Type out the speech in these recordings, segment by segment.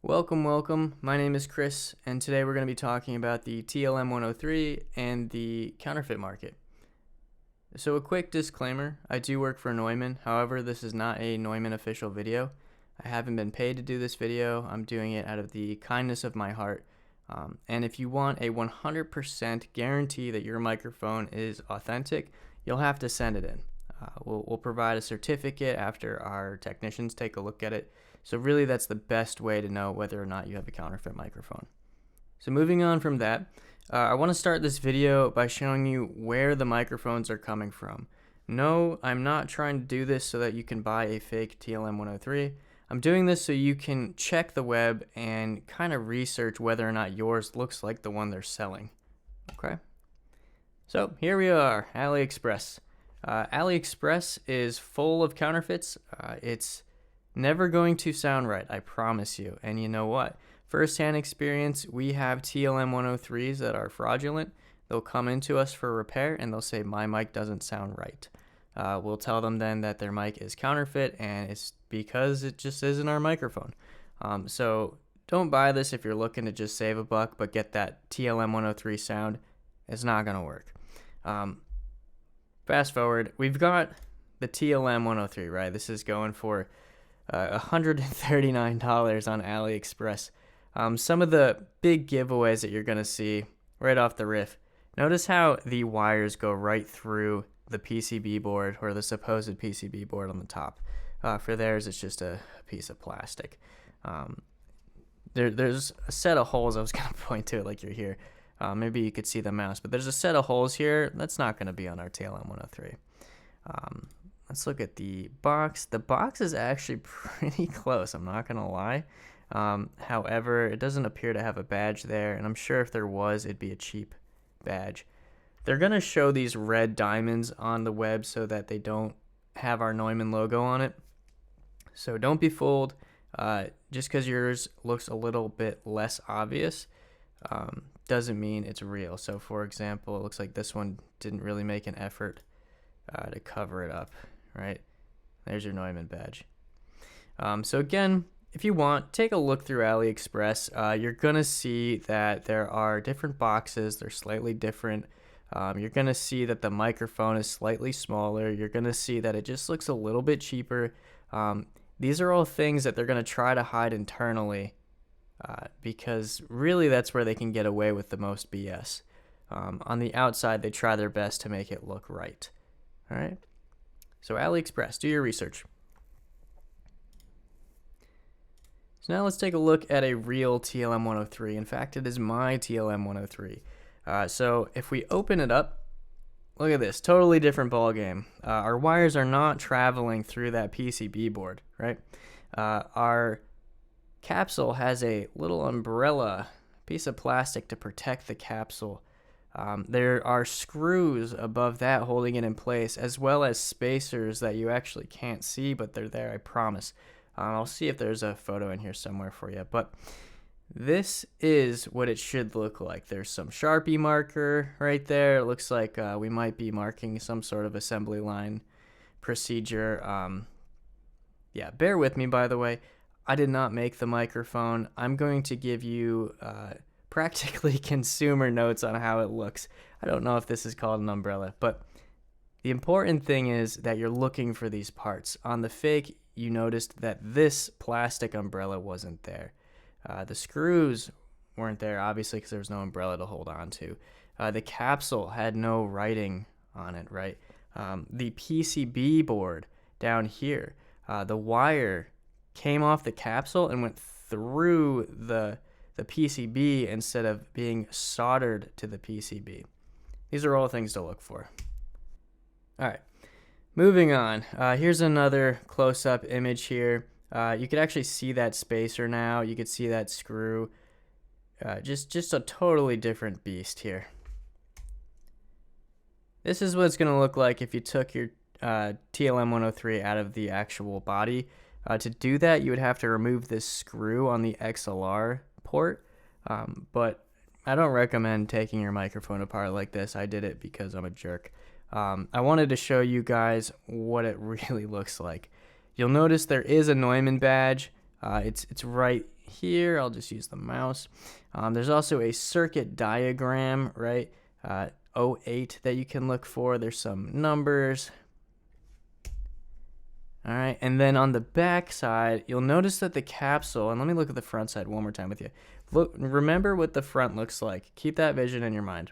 Welcome. My name is Chris, and today we're going to be talking about the TLM 103 and the counterfeit market. So a quick disclaimer, I do work for Neumann, however this is not a Neumann official video. I haven't been paid to do this video, I'm doing it out of the kindness of my heart. And if you want a 100% guarantee that your microphone is authentic, you'll have to send it in. We'll provide a certificate after our technicians take a look at it. So really that's the best way to know whether or not you have a counterfeit microphone. So moving on from that, I want to start this video by showing you where the microphones are coming from. No, I'm not trying to do this so that you can buy a fake TLM 103. I'm doing this so you can check the web and kind of research whether or not yours looks like the one they're selling. Okay? So here we are, AliExpress. AliExpress is full of counterfeits. It's never going to sound right, I promise you. And you know what? First-hand experience, we have TLM 103s that are fraudulent. They'll come into us for repair and they'll say, my mic doesn't sound right. We'll tell them then that their mic is counterfeit and it's because it just isn't our microphone. So don't buy this if you're looking to just save a buck, but get that TLM 103 sound. It's not going to work. Fast forward, we've got the TLM 103, right? This is going for $139 on AliExpress. Some of the big giveaways that you're going to see right off the riff. Notice how the wires go right through the PCB board, or the supposed PCB board on the top. For theirs, it's just a piece of plastic. There's a set of holes. I was going to point to it like you're here. Maybe you could see the mouse, but there's a set of holes here. That's not going to be on our TLM 103. Let's look at the box. The box is actually pretty close, I'm not going to lie. However, it doesn't appear to have a badge there, and I'm sure if there was, it'd be a cheap badge. They're going to show these red diamonds on the web so that they don't have our Neumann logo on it. So don't be fooled. Just because yours looks a little bit less obvious doesn't mean it's real. So for example, it looks like this one didn't really make an effort to cover it up, right? There's your Neumann badge. So again, if you want, take a look through AliExpress. You're going to see that there are different boxes. They're slightly different. You're going to see that the microphone is slightly smaller. You're going to see that it just looks a little bit cheaper. These are all things that they're going to try to hide internally because really that's where they can get away with the most BS. On the outside, they try their best to make it look right. All right? So AliExpress, do your research. So now let's take a look at a real TLM 103. In fact, it is my TLM 103. So if we open it up, look at this, totally different ball game. Our wires are not traveling through that PCB board, right? Our capsule has a little umbrella, piece of plastic to protect the capsule. There are screws above that holding it in place, as well as spacers that you actually can't see, but they're there, I promise. I'll see if there's a photo in here somewhere for you, but this is what it should look like. There's some Sharpie marker right there. It looks like we might be marking some sort of assembly line procedure. Yeah, bear with me, by the way. I did not make the microphone. I'm going to give you practically consumer notes on how it looks. I don't know if this is called an umbrella, but the important thing is that you're looking for these parts. On the fake, you noticed that this plastic umbrella wasn't there. The screws weren't there, obviously, because there was no umbrella to hold on to. The capsule had no writing on it, right? The PCB board down here, the wire came off the capsule and went through the PCB instead of being soldered to the PCB. These are all things to look for. All right, moving on. Here's another close-up image here. You could actually see that spacer now. You could see that screw. Just a totally different beast here. This is what it's going to look like if you took your TLM 103 out of the actual body. To do that, you would have to remove this screw on the XLR port, but I don't recommend taking your microphone apart like this. I did it because I'm a jerk. I wanted to show you guys what it really looks like. You'll notice there is a Neumann badge. It's right here. I'll just use the mouse. There's also a circuit diagram, right? 08 that you can look for. There's some numbers. All right, and then on the back side, you'll notice that the capsule, and let me look at the front side one more time with you. Look, remember what the front looks like. Keep that vision in your mind.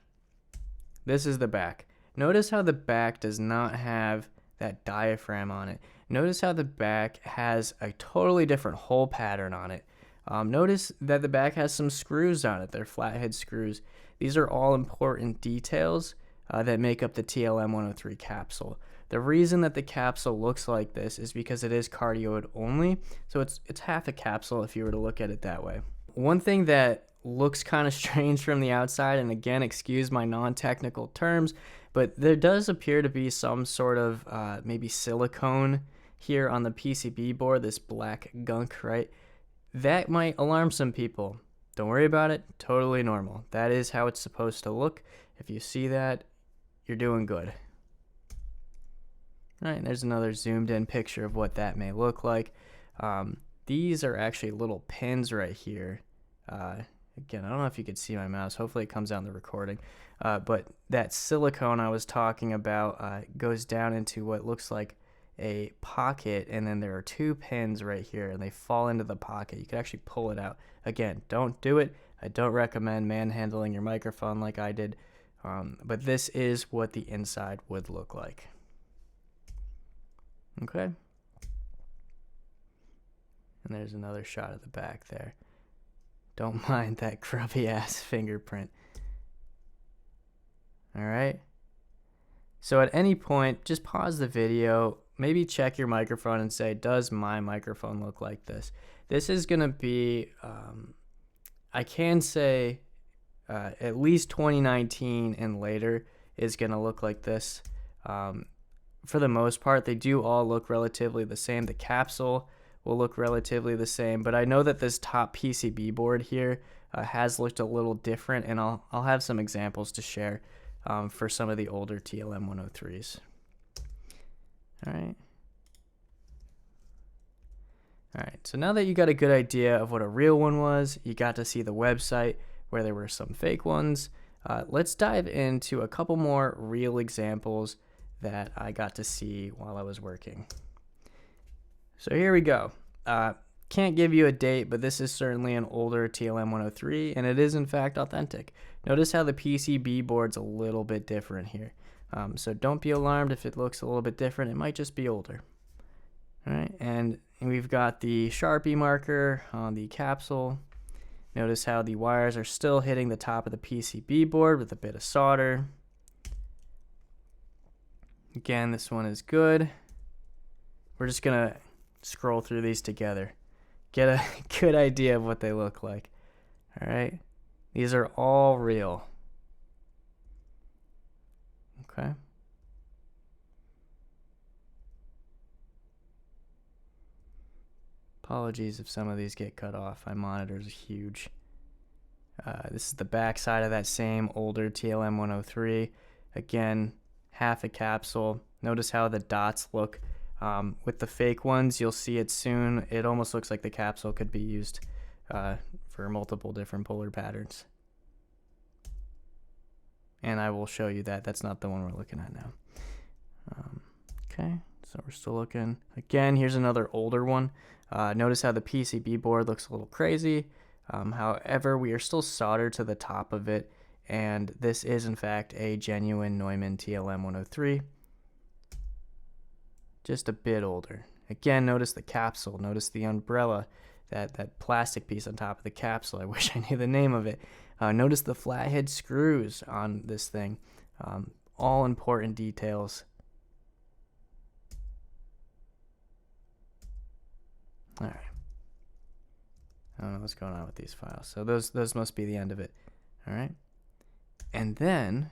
This is the back. Notice how the back does not have that diaphragm on it. Notice how the back has a totally different hole pattern on it. Notice that the back has some screws on it. They're flathead screws. These are all important details that make up the TLM 103 capsule. The reason that the capsule looks like this is because it is cardioid only, so it's half a capsule if you were to look at it that way. One thing that looks kind of strange from the outside, and again, excuse my non-technical terms, but there does appear to be some sort of maybe silicone here on the PCB board, this black gunk, right? That might alarm some people. Don't worry about it, totally normal. That is how it's supposed to look. If you see that, you're doing good. All right, there's another zoomed in picture of what that may look like. These are actually little pins right here. Again, I don't know if you could see my mouse. Hopefully it comes out in the recording. But that silicone I was talking about goes down into what looks like a pocket, and then there are two pins right here, and they fall into the pocket. You can actually pull it out. Again, don't do it. I don't recommend manhandling your microphone like I did. But this is what the inside would look like. Okay. And there's another shot of the back there. Don't mind that grubby ass fingerprint. All right. So at any point, just pause the video, maybe check your microphone and say, does my microphone look like this? This is going to be, I can say at least 2019 and later is going to look like this. For the most part, they do all look relatively the same. The capsule will look relatively the same, but I know that this top PCB board here has looked a little different, and I'll have some examples to share for some of the older TLM 103s. All right. All right, so now that you got a good idea of what a real one was, you got to see the website where there were some fake ones, let's dive into a couple more real examples that I got to see while I was working. So here we go. Can't give you a date, but this is certainly an older TLM 103, and it is in fact authentic. Notice how the PCB board's a little bit different here. So don't be alarmed if it looks a little bit different. It might just be older. All right, and we've got the Sharpie marker on the capsule. Notice how the wires are still hitting the top of the PCB board with a bit of solder. Again, this one is good. We're just gonna scroll through these together. Get a good idea of what they look like. All right, these are all real. Okay. Apologies if some of these get cut off. My monitor's huge. This is the back side of that same older TLM 103. Again, half a capsule. Notice how the dots look. With the fake ones, you'll see it soon. It almost looks like the capsule could be used for multiple different polar patterns. And I will show you that. That's not the one we're looking at now. Okay, so we're still looking. Again, here's another older one. Notice how the PCB board looks a little crazy. However, we are still soldered to the top of it. And this is, in fact, a genuine Neumann TLM 103. Just a bit older. Again, notice the capsule. Notice the umbrella, that plastic piece on top of the capsule. I wish I knew the name of it. Notice the flathead screws on this thing. All important details. All right. I don't know what's going on with these files. So those must be the end of it. All right. And then,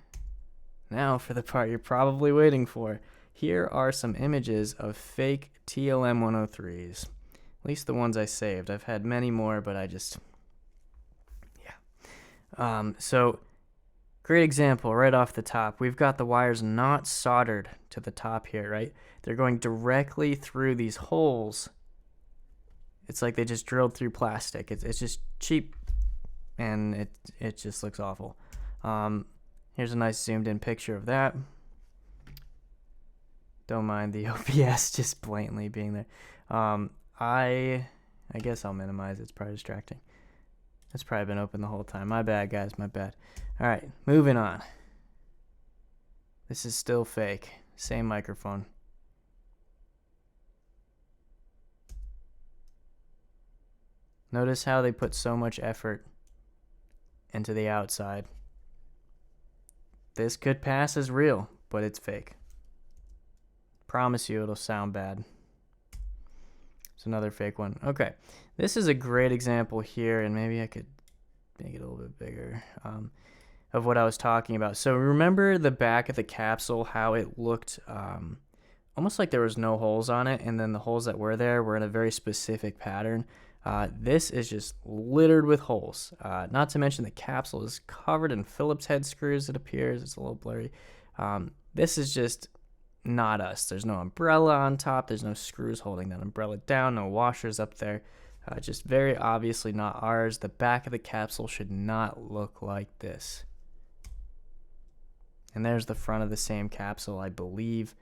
now for the part you're probably waiting for. Here are some images of fake TLM 103s. At least the ones I saved. I've had many more, but I just... yeah. So, great example right off the top. We've got the wires not soldered to the top here, right? They're going directly through these holes It's like they just drilled through plastic. It's just cheap, and it just looks awful. Here's a nice zoomed in picture of that. Don't mind the OBS just blatantly being there. I guess I'll minimize it. It's probably distracting. It's probably been open the whole time. My bad, guys. My bad. All right, moving on. This is still fake. Same microphone. Notice how they put so much effort into the outside. This could pass as real, but it's fake. Promise you it'll sound bad. It's another fake one. Okay, this is a great example here, and maybe I could make it a little bit bigger, of what I was talking about. So remember the back of the capsule, how it looked almost like there was no holes on it, and then the holes that were there were in a very specific pattern. This is just littered with holes. Not to mention the capsule is covered in Phillips head screws, it appears. It's a little blurry. This is just not us. There's no umbrella on top. There's no screws holding that umbrella down. No washers up there. Just very obviously not ours. The back of the capsule should not look like this. And there's the front of the same capsule, I believe.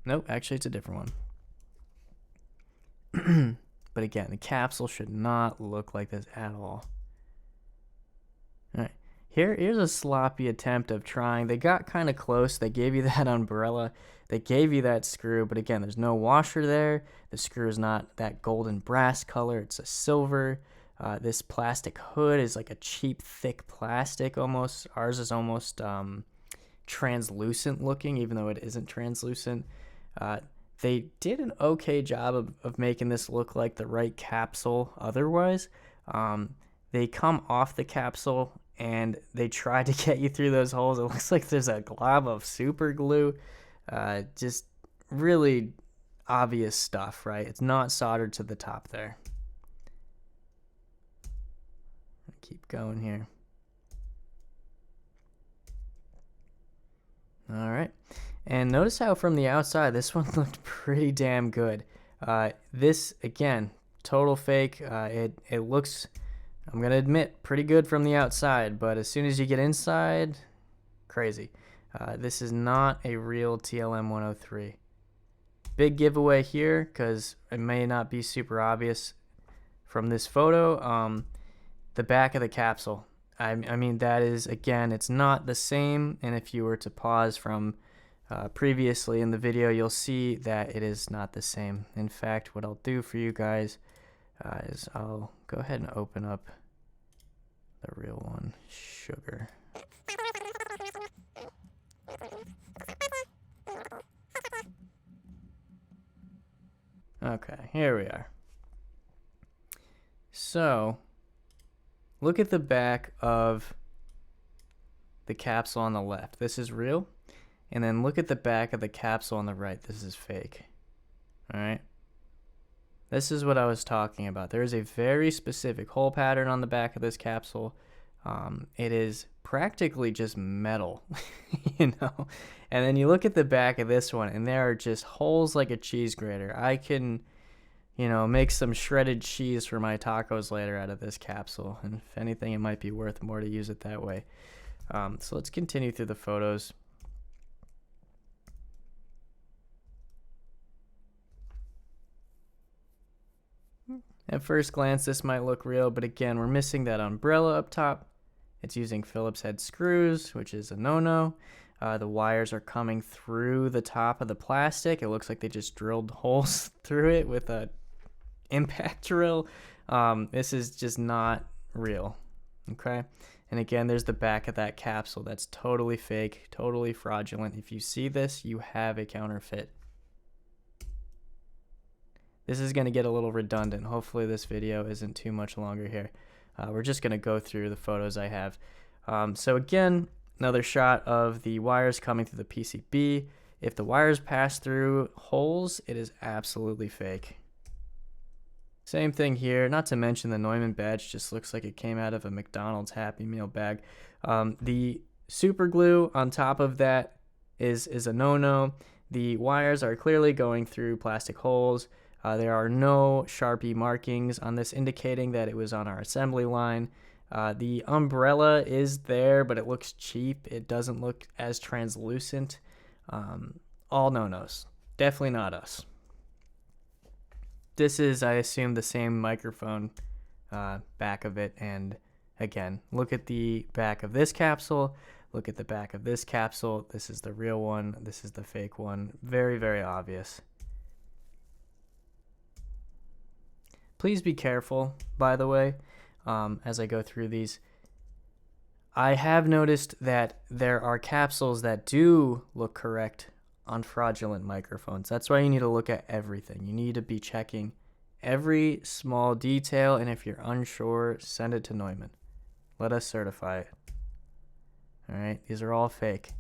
Nope, actually it's a different one. But again, the capsule should not look like this at all. All right, here's a sloppy attempt of trying. They got kind of close. They gave you that umbrella. They gave you that screw, but again, there's no washer there. The screw is not that golden brass color. It's a silver. This plastic hood is like a cheap, thick plastic almost. Ours is almost translucent looking, even though it isn't translucent. They did an okay job of making this look like the right capsule otherwise. They come off the capsule and they try to get you through those holes. It looks like there's a glob of super glue. Just really obvious stuff, right? It's not soldered to the top there. Keep going here. All right. And notice how from the outside, this one looked pretty damn good. This, again, total fake. It looks, I'm going to admit, pretty good from the outside, but as soon as you get inside, crazy. This is not a real TLM 103. Big giveaway here, because it may not be super obvious from this photo. The back of the capsule. I mean, that is, again, it's not the same, and if you were to pause from previously in the video, you'll see that it is not the same. In fact, what I'll do for you guys is I'll go ahead and open up the real one, sugar. Okay, here we are. So, look at the back of the capsule on the left. This is real. And then look at the back of the capsule on the right. This is fake. All right. This is what I was talking about. There is a very specific hole pattern on the back of this capsule. It is practically just metal, you know. And then you look at the back of this one, and there are just holes like a cheese grater. I can, you know, make some shredded cheese for my tacos later out of this capsule. And if anything, it might be worth more to use it that way. So let's continue through the photos. At first glance, this might look real, but again, we're missing that umbrella up top. It's using Phillips head screws, which is a no-no. The wires are coming through the top of the plastic. It looks like they just drilled holes through it with a impact drill. This is just not real, okay? And again, there's the back of that capsule. That's totally fake, totally fraudulent. If you see this, you have a counterfeit. This is going to get a little redundant. Hopefully this video isn't too much longer here. We're just going to go through the photos I have. So again, another shot of the wires coming through the PCB. If the wires pass through holes, it is absolutely fake. Same thing here, not to mention the Neumann badge just looks like it came out of a McDonald's Happy Meal bag. The super glue on top of that is a no-no. The wires are clearly going through plastic holes. There are no Sharpie markings on this indicating that it was on our assembly line. The umbrella is there, but it looks cheap. It doesn't look as translucent. All no-nos. Definitely not us. This is, I assume, the same microphone back of it. And again, look at the back of this capsule. Look at the back of this capsule. This is the real one. This is the fake one. Very, very obvious. Please be careful, by the way, as I go through these. I have noticed that there are capsules that do look correct on fraudulent microphones. That's why you need to look at everything. You need to be checking every small detail, and if you're unsure, send it to Neumann. Let us certify it. All right, these are all fake.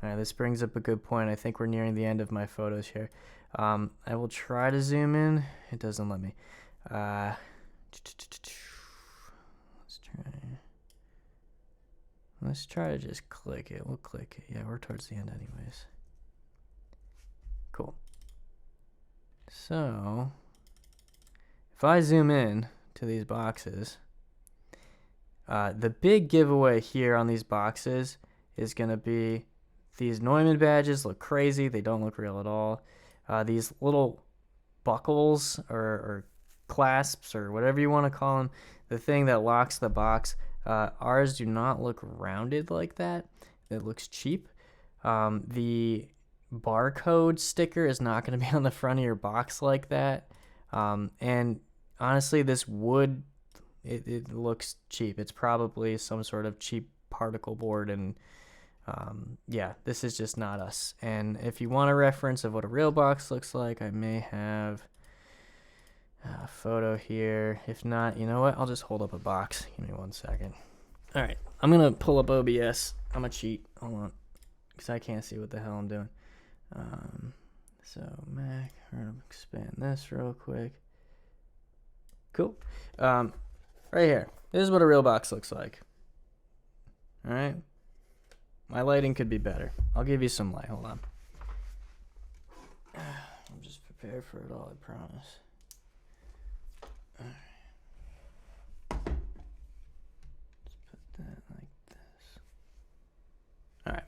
All right, this brings up a good point. I think we're nearing the end of my photos here. I will try to zoom in. It doesn't let me. Let's try to just click it. We'll click it. Yeah, we're towards the end anyways. Cool. So, if I zoom in to these boxes, the big giveaway here on these boxes is going to be these Neumann badges look crazy. They don't look real at all. These little buckles or clasps or whatever you want to call them, the thing that locks the box, ours do not look rounded like that. It looks cheap. The barcode sticker is not going to be on the front of your box like that. And honestly, this wood, it looks cheap. It's probably some sort of cheap particle board, and yeah, this is just not us. And if you want a reference of what a real box looks like, I may have a photo here. If not, you know what? I'll just hold up a box. Give me 1 second. All right, I'm going to pull up OBS. I'm going to cheat. Hold on, because I can't see what the hell I'm doing. So Mac, we're going to expand this real quick. Cool. Right here. This is what a real box looks like. All right. My lighting could be better. I'll give you some light. Hold on. I'm just prepared for it all, I promise. All right. Let's put that like this. All right.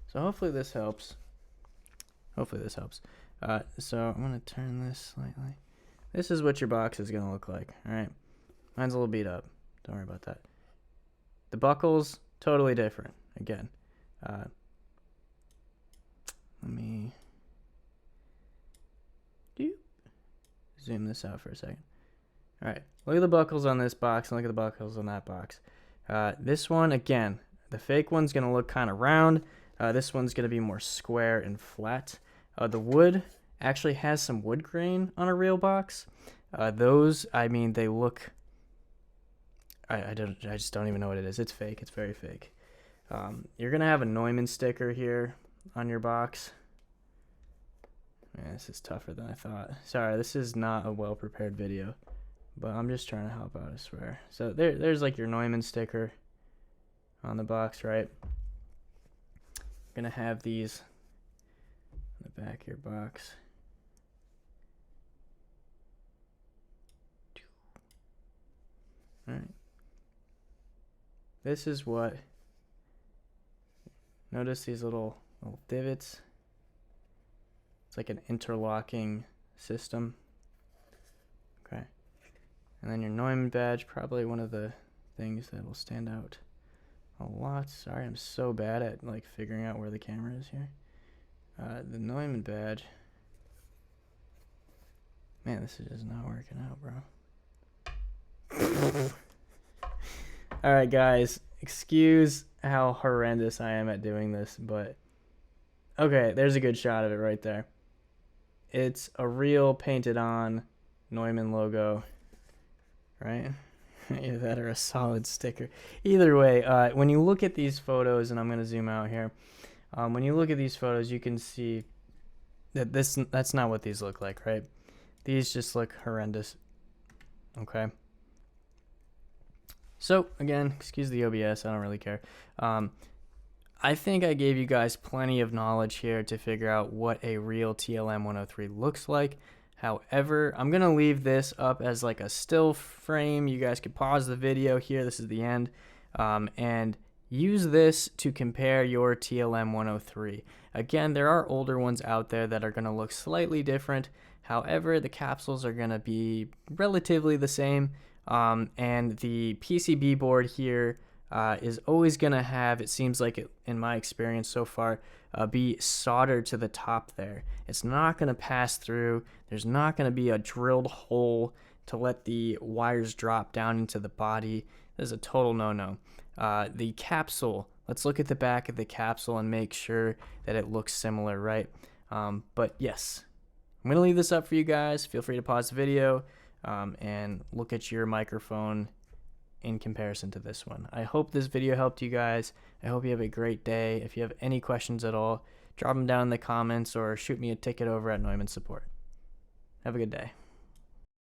So hopefully this helps. So I'm going to turn this slightly. This is what your box is going to look like. All right. Mine's a little beat up. Don't worry about that. The buckles, totally different. Again, let me zoom this out for a second. All right, look at the buckles on this box and look at the buckles on that box. This one, again, the fake one's going to look kind of round. This one's going to be more square and flat. The wood actually has some wood grain on a real box. Those, I mean, they look... I just don't even know what it is. It's fake. It's very fake. You're going to have a Neumann sticker here on your box. Man, this is tougher than I thought. Sorry, this is not a well-prepared video, but I'm just trying to help out, I swear. So there's like your Neumann sticker on the box, right? You're going to have these on the back of your box. All right. This is what... Notice these little divots. It's like an interlocking system. Okay. And then your Neumann badge, probably one of the things that will stand out a lot. Sorry, I'm so bad at like figuring out where the camera is here. The Neumann badge. Man, this is just not working out, bro. All right, guys. Excuse how horrendous I am at doing this, but okay, there's a good shot of it right there. It's a real painted on Neumann logo, right? Either that or a solid sticker. Either way, when you look at these photos, and I'm going to zoom out here, when you look at these photos, you can see that that's not what these look like, right? These just look horrendous, okay? So, again, excuse the OBS, I don't really care. I think I gave you guys plenty of knowledge here to figure out what a real TLM 103 looks like. However, I'm going to leave this up as like a still frame. You guys could pause the video here. This is the end. And use this to compare your TLM 103. Again, there are older ones out there that are going to look slightly different. However, the capsules are going to be relatively the same. And the PCB board here is always going to have, it seems like it, in my experience so far, be soldered to the top there. It's not going to pass through. There's not going to be a drilled hole to let the wires drop down into the body. This is a total no-no. The capsule, let's look at the back of the capsule and make sure that it looks similar, right? But yes, I'm going to leave this up for you guys. Feel free to pause the video and look at your microphone in comparison to this one. I hope this video helped you guys. I hope you have a great day. If you have any questions at all, drop them down in the comments or shoot me a ticket over at Neumann Support. Have a good day.